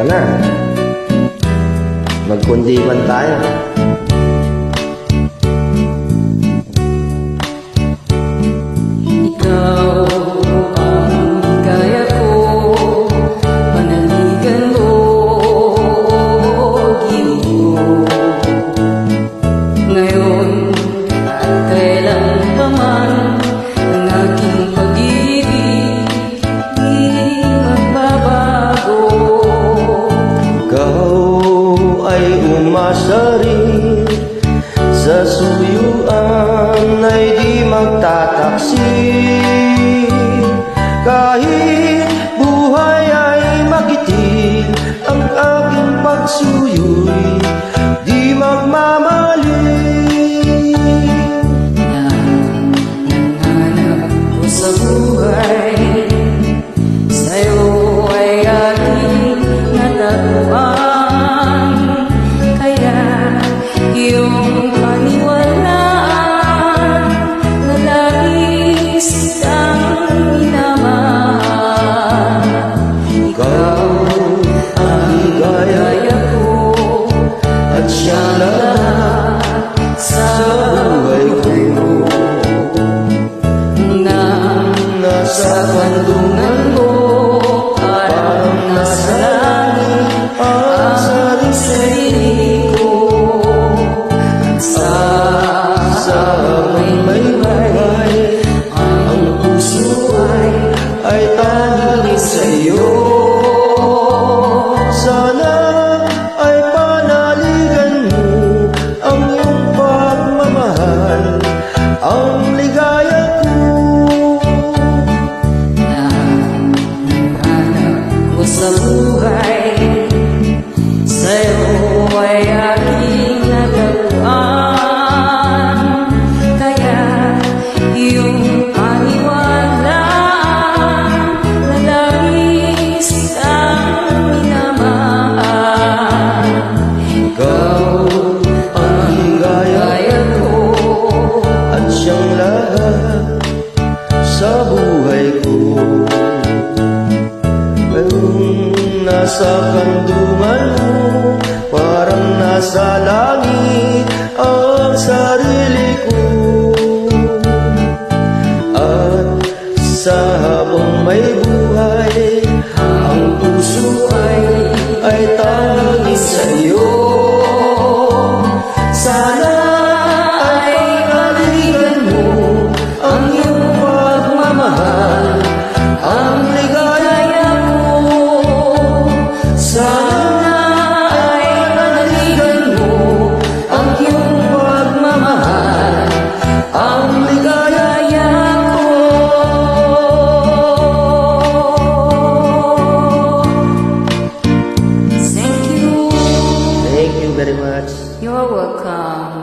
Tara na. Magkundiman tayo. Ikaw ang kaya ko, panaligan mo, gibo ko. Ngayon at kailan pa man, ang aking pag-ibig di magbabago. Ikaw ay umasa rin, sa suyuan ay di magtataksi. Kahit buhay ay magiting, ang aking pagsuyu'y di magmamali. Nanganap ko sa buhay, sa'yo ay aking natagpuan. Kaya iyong paniwalaan na labis kitang minamahal. Ikaw ang ligaya ko At siyang lahat sa buhay ko, nasa kandungan mo, parang nasa langit ang sarili ko. Sa may buhay, ang puso ay tanging sa'yo. Sana ay panaligan mo ang iyong pagmamahal, ang ligaya ko. Nanganap ko sa buhay, sa'yo ay aking natagpuan. Kaya iyong paniwalaan na labis kitang minamahal. Ikaw ang ligaya Kaya ko at siyang lahat sa buhay ko. Ngayong nasa kandungan mo, parang nasa langit ang sarili ko. At sa habang may buhay, ang puso ay tanging sa'yo. Sana ay panaligan mo ang iyong pagmamahal, ang ligaya ko. Sana ay panaligan mo ang iyong pagmamahal, ang ligaya ko. Thank you. Thank you very much. You're welcome.